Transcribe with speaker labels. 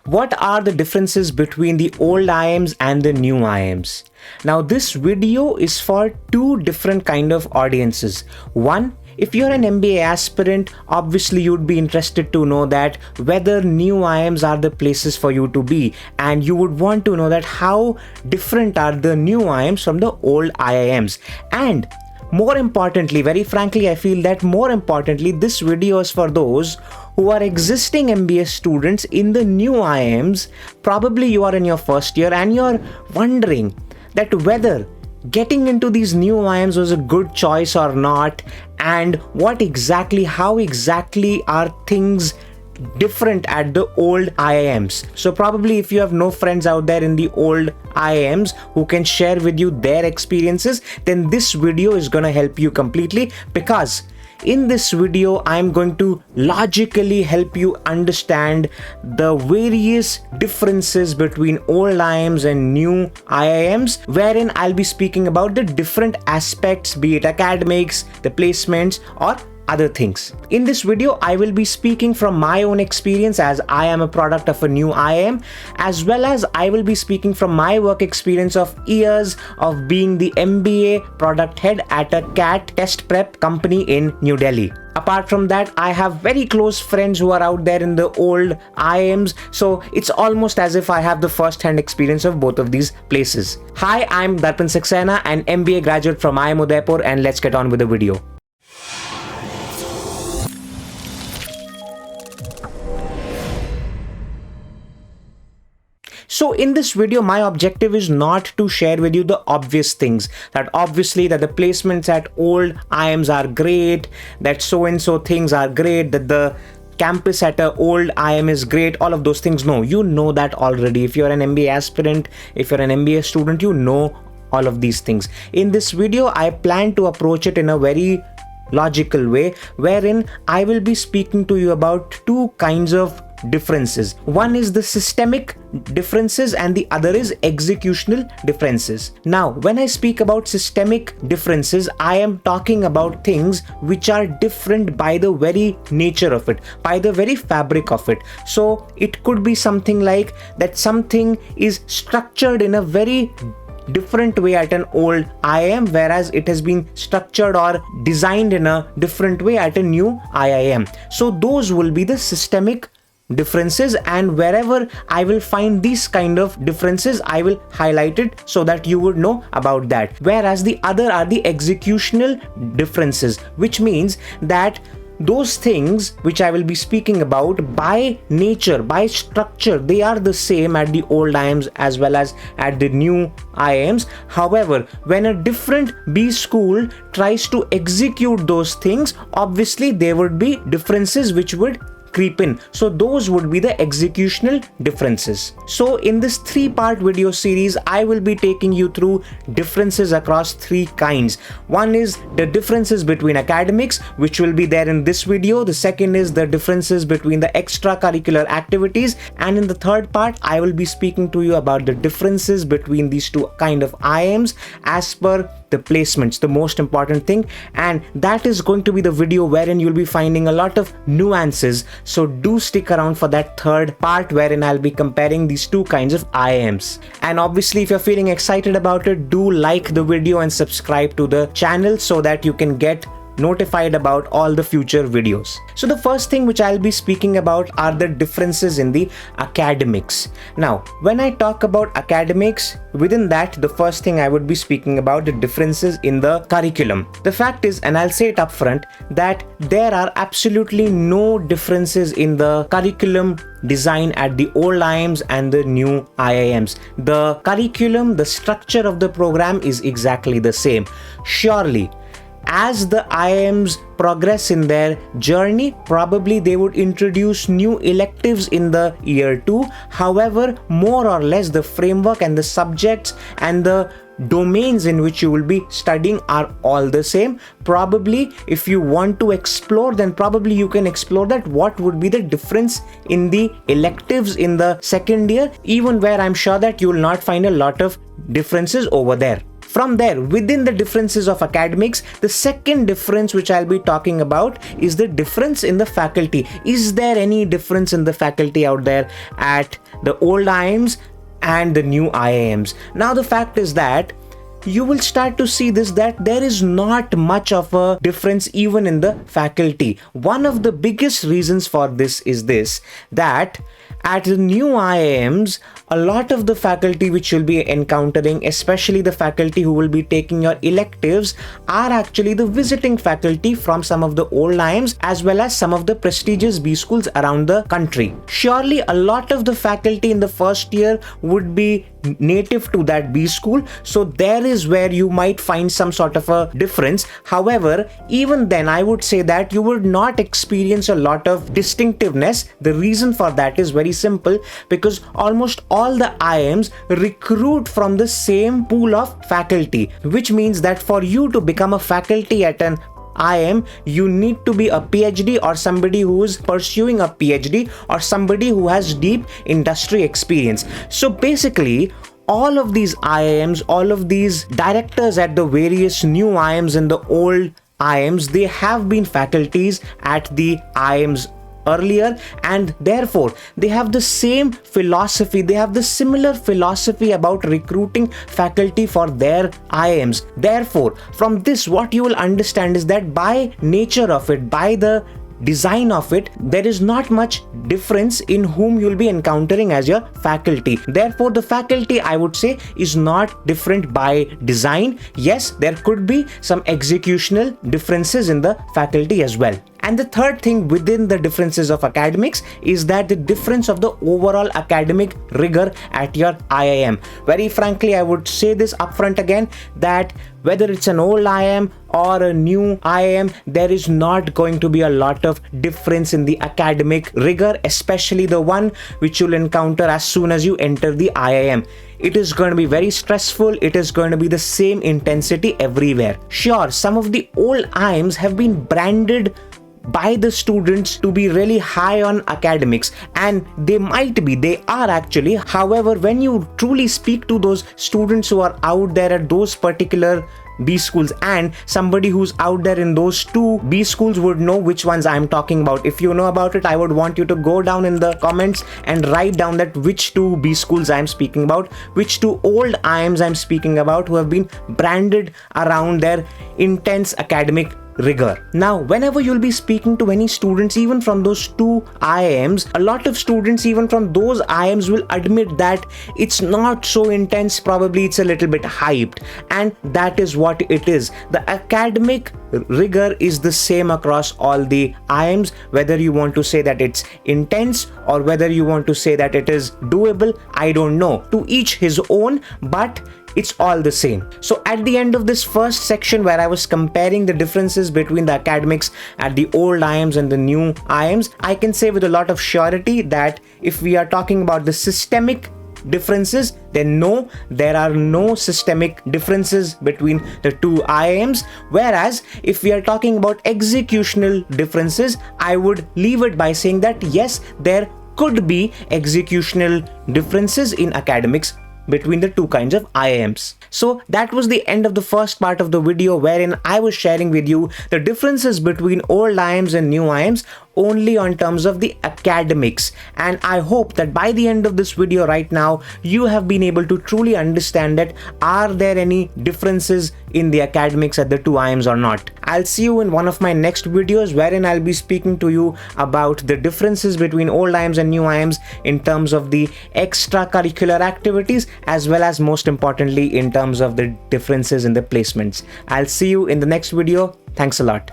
Speaker 1: What are the differences between the old IIMs and the new IIMs? Now this video is for two different kind of audiences. One, if you're an MBA aspirant, obviously you'd be interested to know that whether new IIMs are the places for you to be, and you would want to know that how different are the new IIMs from the old IIMs. And more importantly, very frankly, I feel that more importantly, this video is for those who are existing MBA students in the new IIMs. Probably you are in your first year and you're wondering that whether getting into these new IIMs was a good choice or not, and how exactly are things different at the old IIMs. So probably if you have no friends out there in the old IIMs who can share with you their experiences, then this video is going to help you completely, because in this video, I'm going to logically help you understand the various differences between old IIMs and new IIMs, wherein I'll be speaking about the different aspects, be it academics, the placements, or other things. In this video, I will be speaking from my own experience, as I am a product of a new IIM, as well as I will be speaking from my work experience of years of being the MBA product head at a CAT test prep company in New Delhi. Apart from that, I have very close friends who are out there in the old IIMs, so it's almost as if I have the first-hand experience of both of these places. Hi, I'm Darpan Saxena, an MBA graduate from IIM Udaipur, and let's get on with the video. So in this video, my objective is not to share with you the obvious things, that obviously that the placements at old IIMs are great, that so-and-so things are great, that the campus at an old IIM is great, all of those things. No, you know that already. If you're an MBA aspirant, if you're an MBA student, you know all of these things. In this video, I plan to approach it in a very logical way, wherein I will be speaking to you about two kinds of differences. One is the systemic differences and the other is executional differences. Now, when I speak about systemic differences, I am talking about things which are different by the very nature of it, by the very fabric of it. So it could be something like that something is structured in a very different way at an old IIM, whereas it has been structured or designed in a different way at a new IIM. So those will be the systemic differences, and wherever I will find these kind of differences, I will highlight it so that you would know about that. Whereas the other are the executional differences, which means that those things which I will be speaking about, by nature, by structure, they are the same at the old IIMs as well as at the new IIMs. However, when a different B school tries to execute those things, obviously there would be differences which would creep in. So those would be the executional differences. So in this three-part video series, I will be taking you through differences across three kinds. One is the differences between academics, which will be there in this video. The second is the differences between the extracurricular activities. And in the third part, I will be speaking to you about the differences between these two kind of IIMs as per the placements, the most important thing. And that is going to be the video wherein you'll be finding a lot of nuances. So do stick around for that third part wherein I'll be comparing these two kinds of IIMs. And obviously, if you're feeling excited about it, do like the video and subscribe to the channel so that you can get notified about all the future videos. So the first thing which I'll be speaking about are the differences in the academics. Now, when I talk about academics, within that, the first thing I would be speaking about the differences in the curriculum. The fact is, and I'll say it upfront, that there are absolutely no differences in the curriculum design at the old IIMs and the new IIMs. The curriculum, the structure of the program is exactly the same. Surely, as the IIMs progress in their journey, probably they would introduce new electives in the year 2. However, more or less the framework and the subjects and the domains in which you will be studying are all the same. Probably if you want to explore, then probably you can explore that what would be the difference in the electives in the second year, even where I'm sure that you will not find a lot of differences over there. From there, within the differences of academics, the second difference which I'll be talking about is the difference in the faculty. Is there any difference in the faculty out there at the old IIMs and the new IIMs? Now the fact is that you will start to see this, that there is not much of a difference even in the faculty. One of the biggest reasons for this is this, that at the new IIMs, a lot of the faculty which you'll be encountering, especially the faculty who will be taking your electives, are actually the visiting faculty from some of the old IIMs as well as some of the prestigious B schools around the country. Surely a lot of the faculty in the first year would be native to that B school, so there is where you might find some sort of a difference. However, even then I would say that you would not experience a lot of distinctiveness. The reason for that is very simple, because almost all the IIMs recruit from the same pool of faculty, which means that for you to become a faculty at an IIM, you need to be a PhD or somebody who is pursuing a PhD or somebody who has deep industry experience. So basically, all of these IIMs, all of these directors at the various new IIMs and the old IIMs, they have been faculties at the IIMs earlier, and therefore they have the same philosophy, they have the similar philosophy about recruiting faculty for their IIMs. Therefore, from this, what you will understand is that by nature of it, by the design of it, there is not much difference in whom you'll be encountering as your faculty. Therefore, the faculty, I would say, is not different by design. Yes, there could be some executional differences in the faculty as well. And the third thing within the differences of academics is that the difference of the overall academic rigor at your IIM. Very frankly, I would say this upfront again, that whether it's an old IIM or a new IIM, there is not going to be a lot of difference in the academic rigor, especially the one which you'll encounter as soon as you enter the IIM. It is going to be very stressful. It is going to be the same intensity everywhere. Sure, some of the old IIMs have been branded by the students to be really high on academics, and they are actually. However, when you truly speak to those students who are out there at those particular B schools, and somebody who's out there in those two B schools would know which ones I'm talking about. If you know about it, I would want you to go down in the comments and write down that which two B schools I'm speaking about, which two old IIMs I'm speaking about, who have been branded around their intense academic rigor. Now, whenever you'll be speaking to any students, even from those two IIMs, a lot of students even from those IIMs will admit that it's not so intense, probably it's a little bit hyped, and that is what it is. The academic rigor is the same across all the IIMs, whether you want to say that it's intense or whether you want to say that it is doable, I don't know. To each his own, but it's all the same. So at the end of this first section, where I was comparing the differences between the academics at the old IIMs and the new IIMs, I can say with a lot of surety that if we are talking about the systemic differences, then no, there are no systemic differences between the two IIMs. Whereas if we are talking about executional differences, I would leave it by saying that yes, there could be executional differences in academics between the two kinds of IIMs. So that was the end of the first part of the video, wherein I was sharing with you the differences between old IIMs and new IIMs only on terms of the academics. And I hope that by the end of this video right now, you have been able to truly understand that are there any differences in the academics at the two IIMs or not. I'll see you in one of my next videos, wherein I'll be speaking to you about the differences between old IIMs and new IIMs in terms of the extracurricular activities, as well as most importantly in terms of the differences in the placements. I'll see you in the next video. Thanks a lot.